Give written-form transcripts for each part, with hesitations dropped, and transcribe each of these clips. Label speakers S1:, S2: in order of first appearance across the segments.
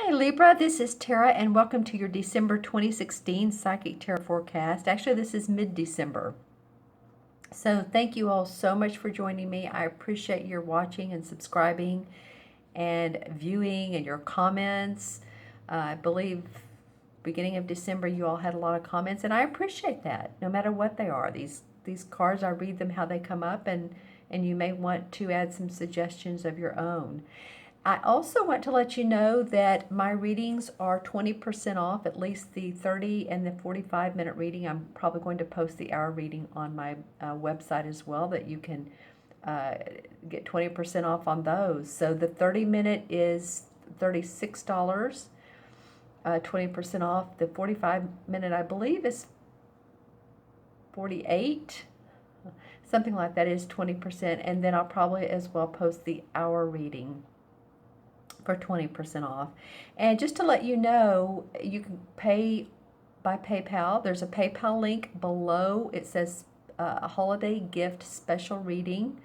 S1: Hi Libra, this is Tara and welcome to your December 2016 Psychic Tarot Forecast. Actually, this is mid-December. So thank you all so much for joining me. I appreciate your watching and subscribing and viewing and your comments. I believe beginning of December you all had a lot of comments and I appreciate that no matter what they are. These cards, I read them how they come up and you may want to add some suggestions of your own. I also want to let you know that my readings are 20% off, at least the 30 and the 45-minute reading. I'm probably going to post the hour reading on my website as well, that you can get 20% off on those. So the 30-minute is $36, 20% off. The 45-minute, I believe, is 48, something like that, is 20%. And then I'll probably as well post the hour reading for 20% off. And just to let you know, you can pay by PayPal. There's a PayPal link below. It says a holiday gift special reading.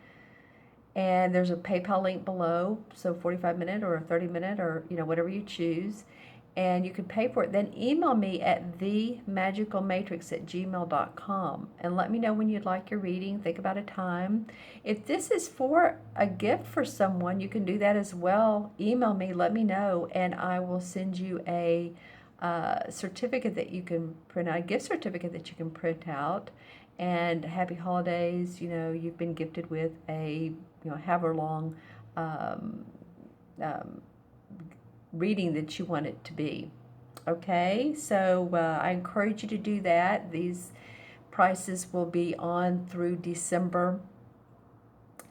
S1: And there's a PayPal link below, so 45-minute or a 30-minute or whatever you choose. And you can pay for it. Then email me at themagicalmatrix@gmail.com and let me know when you'd like your reading. Think about a time. If this is for a gift for someone, you can do that as well. Email me, let me know, and I will send you a certificate that you can print out, a gift certificate that you can print out. And happy holidays. You've been gifted with a however long reading that you want it to be. Okay, so I encourage you to do that. These prices will be on through December.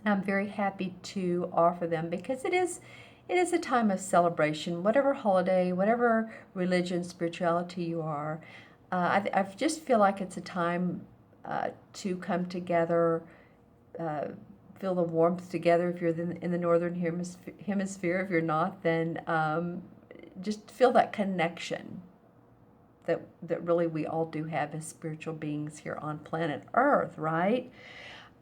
S1: I'm very happy to offer them because it is a time of celebration. Whatever holiday, whatever religion, spirituality you are, I just feel like it's a time to come together, feel the warmth together. If you're in the northern hemisphere, if you're not, then just feel that connection that really we all do have as spiritual beings here on planet Earth, right?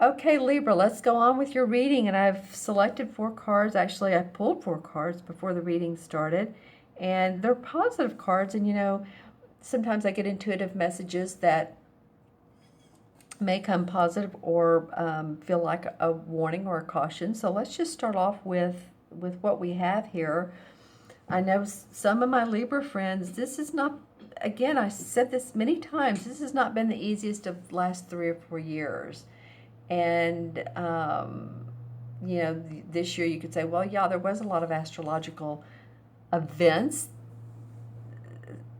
S1: Okay, Libra, let's go on with your reading. And I've selected 4 cards. Actually, I pulled 4 cards before the reading started. And they're positive cards. And, sometimes I get intuitive messages that may come positive or feel like a warning or a caution. So let's just start off with what we have here. I know some of my Libra friends, this is not, again, I said this many times, this has not been the easiest of the last 3 or 4 years. And, this year you could say, well, yeah, there was a lot of astrological events,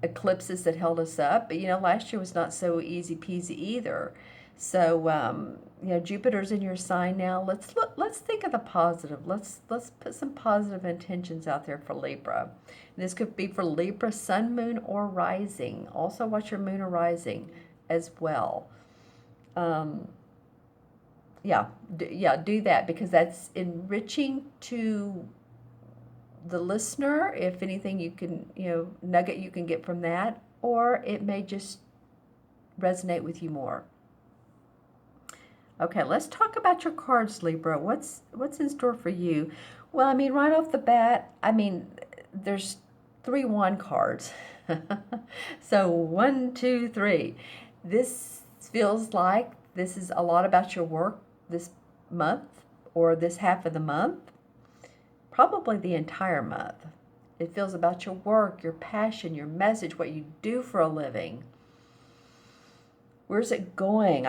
S1: eclipses that held us up. But, last year was not so easy peasy either. So, Jupiter's in your sign now. Let's think of the positive. Let's put some positive intentions out there for Libra. And this could be for Libra, sun, moon, or rising. Also watch your moon or rising as well. Do that because that's enriching to the listener. If anything, you can, nugget you can get from that, or it may just resonate with you more. Okay, let's talk about your cards, Libra. What's in store for you? Well, right off the bat, there's 3 wand cards. So 1, 2, 3. This feels like this is a lot about your work this month or this half of the month. Probably the entire month. It feels about your work, your passion, your message, what you do for a living. Where's it going?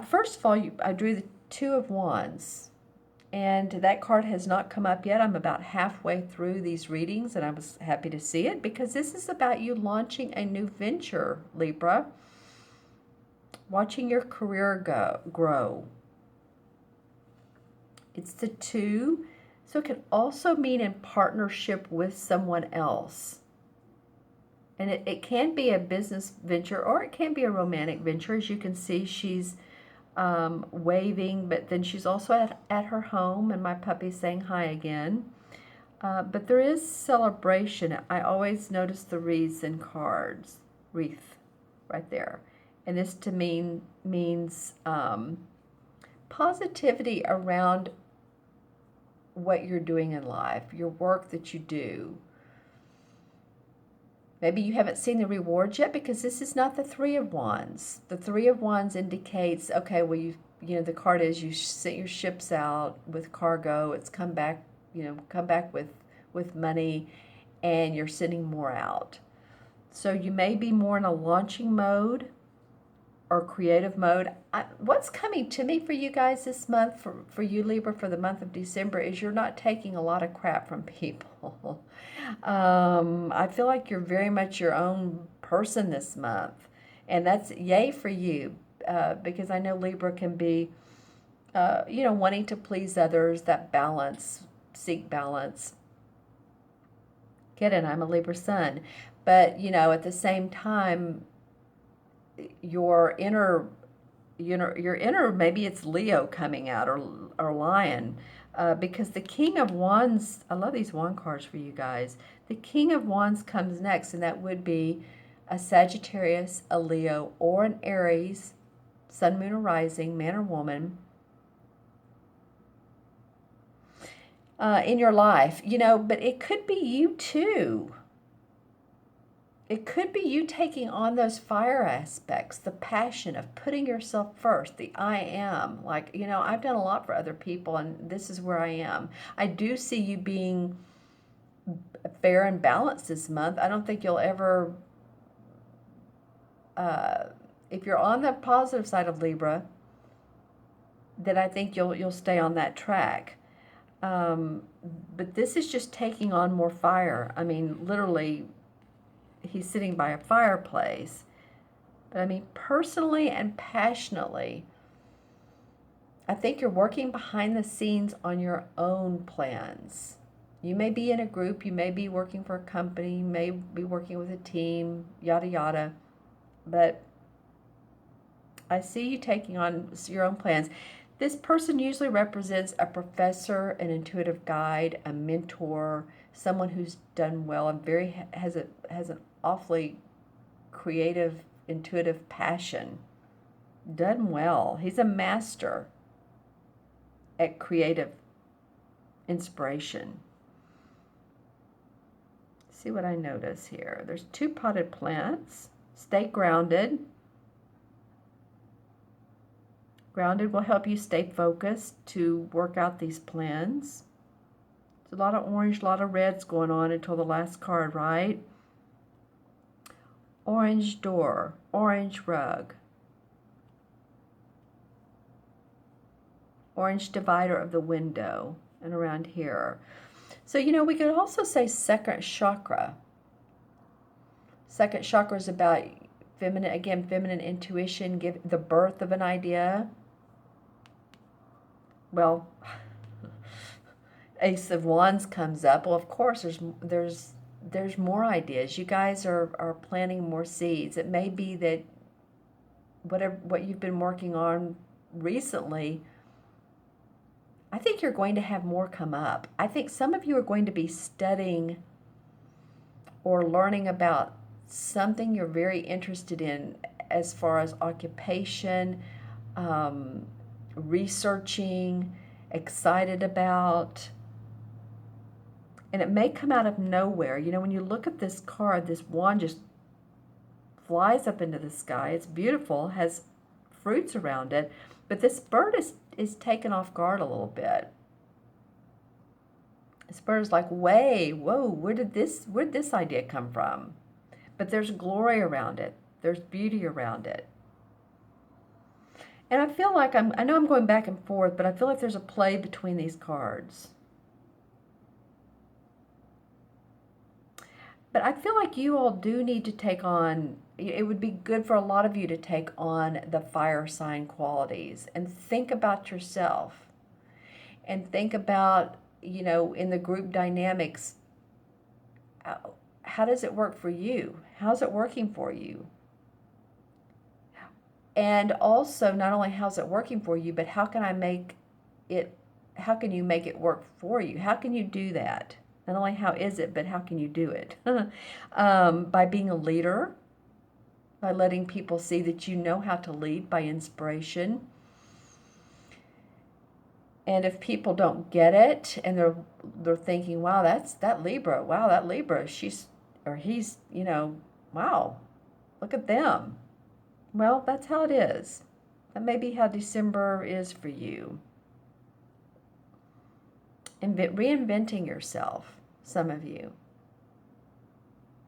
S1: First of all, I drew the 2 of Wands, and that card has not come up yet. I'm about halfway through these readings, and I was happy to see it because this is about you launching a new venture, Libra. Watching your career grow. It's the 2, so it can also mean in partnership with someone else. And it can be a business venture or it can be a romantic venture. As you can see, she's waving, but then she's also at her home, and my puppy's saying hi again. But there is celebration. I always notice the wreaths in cards. Wreath right there. And this to me means positivity around what you're doing in life, your work that you do. Maybe you haven't seen the rewards yet because this is not the Three of Wands. The Three of Wands indicates, okay, well, the card is you sent your ships out with cargo. It's come back, come back with money, and you're sending more out. So you may be more in a launching mode or creative mode. What's coming to me for you guys this month, for you Libra, for the month of December, is you're not taking a lot of crap from people. I feel like you're very much your own person this month, and that's yay for you, because I know Libra can be, wanting to please others, that balance, seek balance. Get it? I'm a Libra sun, but at the same time, your inner, maybe it's Leo coming out, or Lion, because the King of Wands, I love these wand cards for you guys. The King of Wands comes next, and that would be a Sagittarius, a Leo, or an Aries, Sun, Moon, or Rising, man or woman, in your life, but it could be you too. It could be you taking on those fire aspects, the passion of putting yourself first, the I am. Like, I've done a lot for other people, and this is where I am. I do see you being fair and balanced this month. I don't think you'll ever, if you're on the positive side of Libra, then I think you'll stay on that track. But this is just taking on more fire. I mean, literally, he's sitting by a fireplace. But I mean, personally and passionately, I think you're working behind the scenes on your own plans. You may be in a group, you may be working for a company, you may be working with a team, yada yada. But I see you taking on your own plans. This person usually represents a professor, an intuitive guide, a mentor, someone who's done well and has an awfully creative, intuitive passion. Done well. He's a master at creative inspiration. See what I notice here. There's 2 potted plants. Stay grounded. Grounded will help you stay focused to work out these plans. There's a lot of orange, a lot of reds going on until the last card, right? Orange door, orange rug, orange divider of the window, and around here. So, we could also say second chakra. Second chakra is about feminine intuition, give the birth of an idea. Well, Ace of Wands comes up. Well, of course, there's more ideas. You guys are planting more seeds. It may be that what you've been working on recently, I think you're going to have more come up. I think some of you are going to be studying or learning about something you're very interested in as far as occupation, researching, excited about. And it may come out of nowhere. When you look at this card, this wand just flies up into the sky. It's beautiful, has fruits around it, but this bird is taken off guard a little bit. This bird is like, whoa, where did this idea come from? But there's glory around it. There's beauty around it. And I feel like I know I'm going back and forth, but I feel like there's a play between these cards. But I feel like you all do need to take on, it would be good for a lot of you to take on the fire sign qualities and think about yourself and think about, in the group dynamics, how does it work for you? How's it working for you? And also, not only how's it working for you, but how can you make it work for you? How can you do that? Not only how is it, but how can you do it? By being a leader, by letting people see that you know how to lead by inspiration. And if people don't get it and they're thinking, wow, that Libra, she's or he's, wow, look at them. Well, that's how it is. That may be how December is for you. Reinventing yourself, some of you.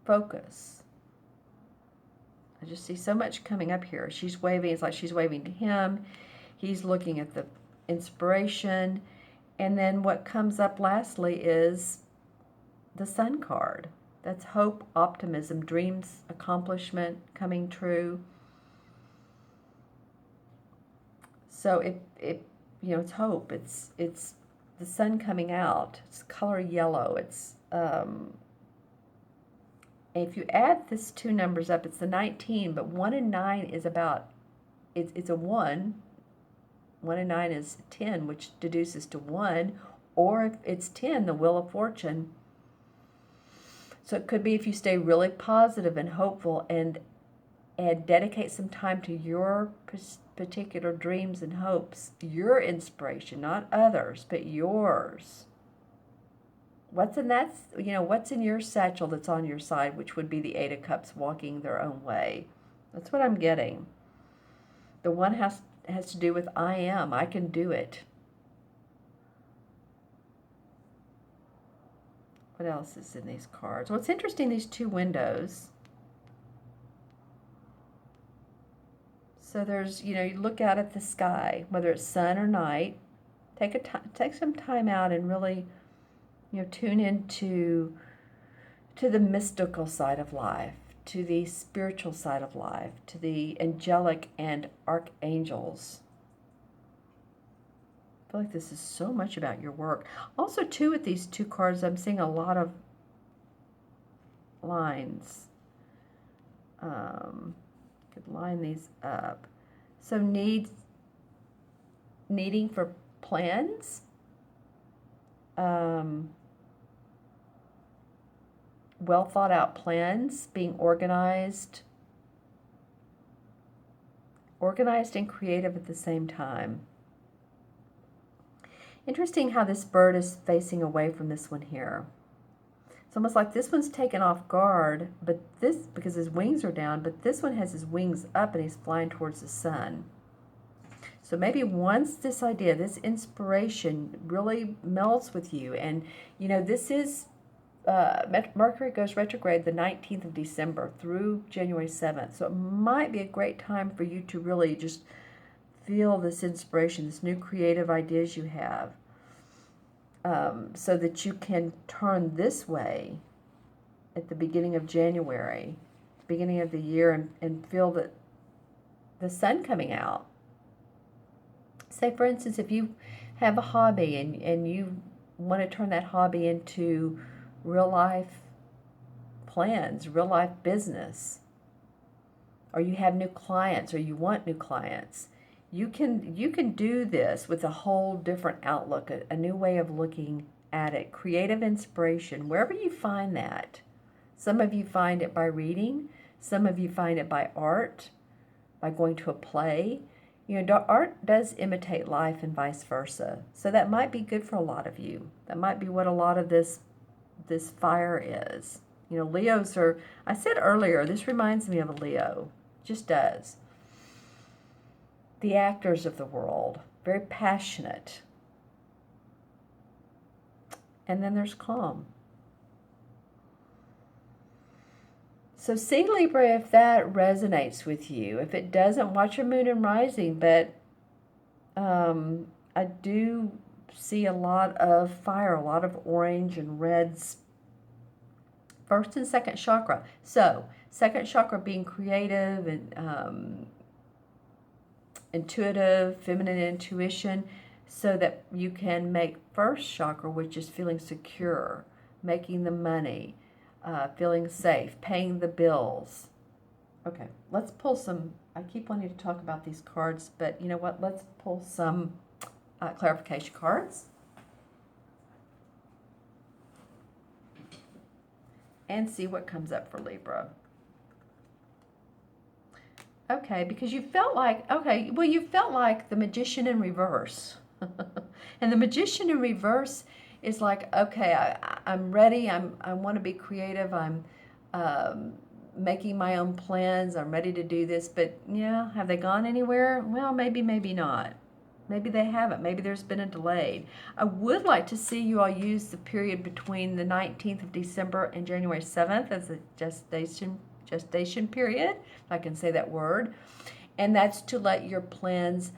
S1: Focus. I just see so much coming up here. She's waving. It's like she's waving to him. He's looking at the inspiration. And then what comes up lastly is the Sun card. That's hope, optimism, dreams, accomplishment, coming true. So it's hope. It's the sun coming out. It's color yellow. It's if you add these two numbers up, it's the 19. But 1 and 9 is about. It's a 1. 1 and 9 is 10, which deduces to 1. Or if it's 10, the Wheel of Fortune. So it could be if you stay really positive and hopeful and dedicate some time to your particular dreams and hopes, your inspiration, not others, but yours. What's in your satchel that's on your side, which would be the 8 of Cups walking their own way. That's what I'm getting. The one has to do with I can do it. What else is in these cards? Well, it's interesting, these two windows. So there's, you look out at the sky, whether it's sun or night. Take some time out and really, tune into the mystical side of life, to the spiritual side of life, to the angelic and archangels. I feel like this is so much about your work. Also, too, with these two cards, I'm seeing a lot of lines. Could line these up. So needing for plans. Well thought out plans, being organized and creative at the same time. Interesting how this bird is facing away from this one here. It's almost like this one's taken off guard, but because his wings are down, but this one has his wings up and he's flying towards the sun. So maybe once this idea, this inspiration really melts with you, and this is Mercury goes retrograde the 19th of December through January 7th. So it might be a great time for you to really just feel this inspiration, this new creative ideas you have, so that you can turn this way at the beginning of January, beginning of the year, and feel that the sun coming out. Say, for instance, if you have a hobby and you want to turn that hobby into real life plans, real life business, or you have new clients or you want new clients, you can do this with a whole different outlook, a new way of looking at it. Creative inspiration, wherever you find that. Some of you find it by reading. Some of you find it by art, by going to a play. Art does imitate life and vice versa. So that might be good for a lot of you. That might be what a lot of this fire is. Leos are, I said earlier, this reminds me of a Leo. Just does. The actors of the world, very passionate. And then there's calm. So see, Libra, if that resonates with you. If it doesn't, watch your moon and rising. But I do see a lot of fire, a lot of orange and reds. First and second chakra. So second chakra being creative and intuitive, feminine intuition, so that you can make first chakra, which is feeling secure, making the money, feeling safe, paying the bills. Okay, let's pull some. I keep wanting to talk about these cards, but you know what? Let's pull some clarification cards. And see what comes up for Libra. Okay, because you felt like, you felt like the Magician in reverse. And the Magician in reverse is like, okay, I'm ready, I want to be creative, I'm making my own plans. I'm ready to do this, but yeah, have they gone anywhere? Well, maybe, maybe not. Maybe they haven't. Maybe there's been a delay. I would like to see you all use the period between the 19th of December and January 7th as a gestation period, if I can say that word. And that's to let your plans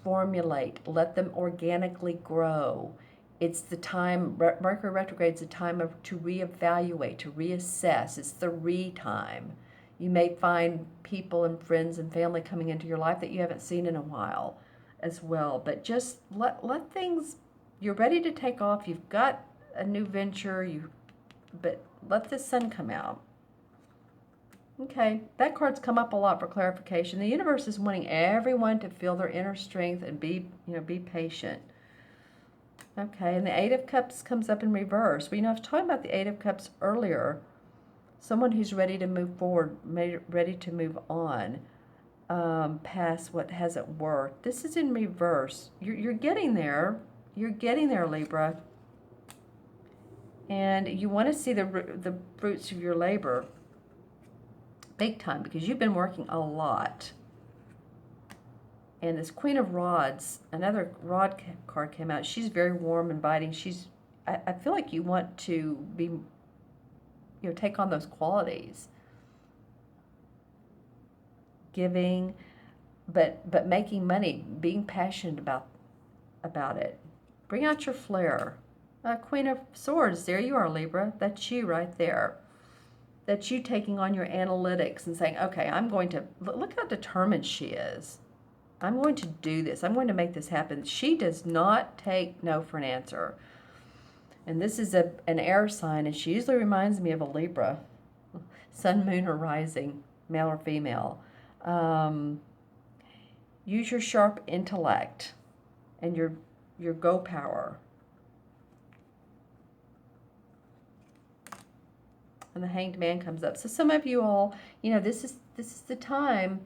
S1: formulate, let them organically grow. It's the time, Mercury retrograde is a time to reevaluate, to reassess. It's the time. You may find people and friends and family coming into your life that you haven't seen in a while as well. But just let things, you're ready to take off. You've got a new venture, but let the sun come out. Okay, that card's come up a lot for clarification. The universe is wanting everyone to feel their inner strength and be patient. Okay, and the Eight of Cups comes up in reverse. Well, I was talking about the Eight of Cups earlier. Someone who's ready to move forward, ready to move on past what hasn't worked. This is in reverse. You're getting there. You're getting there, Libra. And you want to see the fruits of your labor. Big time, because you've been working a lot. And this Queen of Rods, another rod card came out. She's very warm, inviting. I feel like you want to be, take on those qualities. Giving, but making money, being passionate about it. Bring out your flair. Queen of Swords, there you are, Libra. That's you right there. That's you taking on your analytics and saying, okay, I'm going to, look how determined she is. I'm going to do this. I'm going to make this happen. She does not take no for an answer. And this is an air sign, and she usually reminds me of a Libra. Sun, moon, or rising, male or female. Use your sharp intellect and your go power. And the Hanged Man comes up. So some of you all, this is the time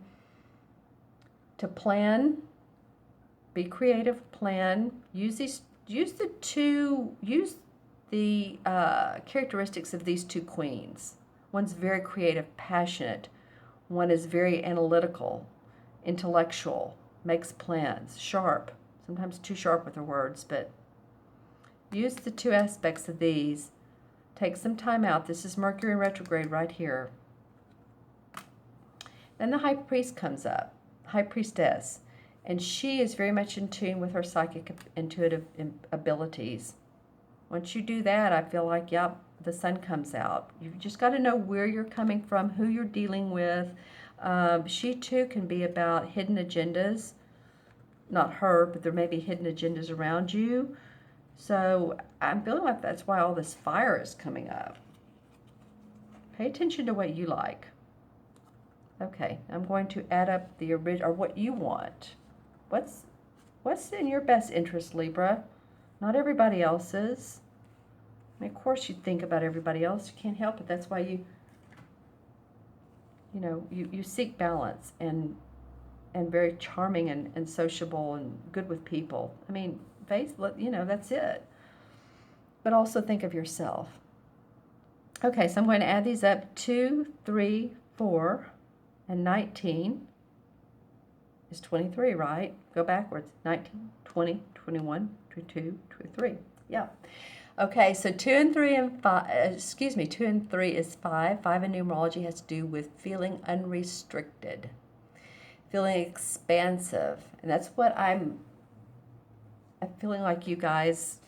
S1: to plan, be creative, plan. Use the characteristics of these two queens. One's very creative, passionate. One is very analytical, intellectual, makes plans, sharp. Sometimes too sharp with her words, but use the two aspects of these. Take some time out. This is Mercury retrograde right here. Then the High Priest comes up, High Priestess, and she is very much in tune with her psychic intuitive abilities. Once you do that, I feel like, yep, the sun comes out. You've just got to know where you're coming from, who you're dealing with. She too can be about hidden agendas. Not her, but there may be hidden agendas around you. So I'm feeling like that's why all this fire is coming up. Pay attention to what you like. Okay, I'm going to add up the original, or what you want. What's in your best interest, Libra? Not everybody else's. I mean, of course you think about everybody else. You can't help it. That's why you seek balance and very charming and sociable and good with people. I mean, that's it. But also think of yourself. Okay, so I'm going to add these up. 2, 3, 4, and 19 is 23, right? Go backwards. 19, 20, 21, 22, 23. Yeah. Okay, so 2 and 3 and 5, 2 and 3 is 5. 5 in numerology has to do with feeling unrestricted, feeling expansive. And that's what I'm feeling like you guys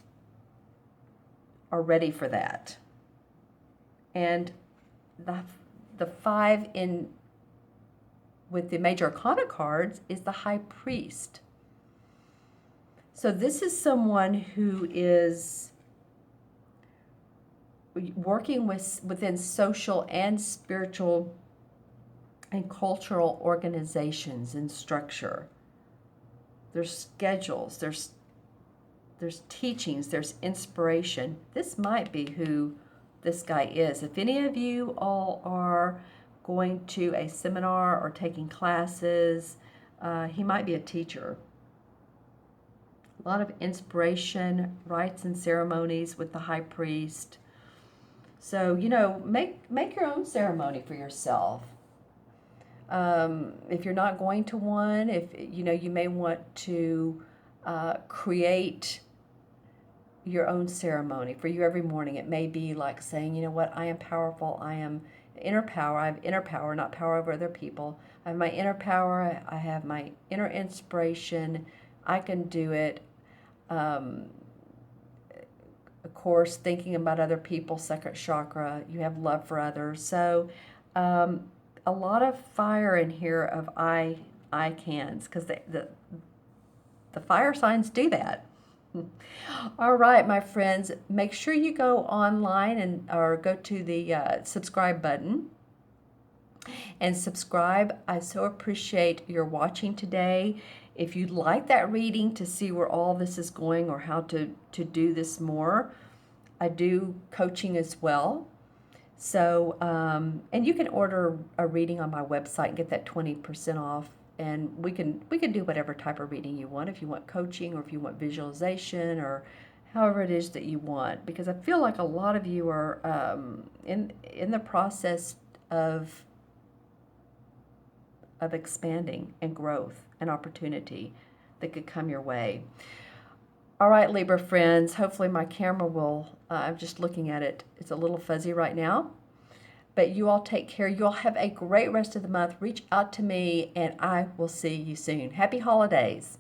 S1: are ready for that. And the 5 in with the major arcana cards is the High Priest. So this is someone who is working within social and spiritual and cultural organizations and structure. There's schedules, there's teachings, there's inspiration. This might be who this guy is. If any of you all are going to a seminar or taking classes, he might be a teacher. A lot of inspiration, rites and ceremonies with the High Priest. So, make your own ceremony for yourself. If you're not going to one, if you may want to create your own ceremony for you every morning. It may be like saying, you know what, I am powerful. I am inner power. I have inner power, not power over other people. I have my inner power. I have my inner inspiration. I can do it. Um, of course, thinking about other people, second chakra, you have love for others. So, a lot of fire in here of I cans, because the fire signs do that. All right, my friends, make sure you go online or go to the subscribe button and subscribe. I so appreciate your watching today. If you'd like that reading to see where all this is going or how to do this more, I do coaching as well. So, and you can order a reading on my website and get that 20% off. And we can do whatever type of reading you want. If you want coaching or if you want visualization or however it is that you want, because I feel like a lot of you are in the process of expanding and growth and opportunity that could come your way. All right, Libra friends, hopefully my camera will, I'm just looking at it, it's a little fuzzy right now. But you all take care. You all have a great rest of the month. Reach out to me, and I will see you soon. Happy holidays.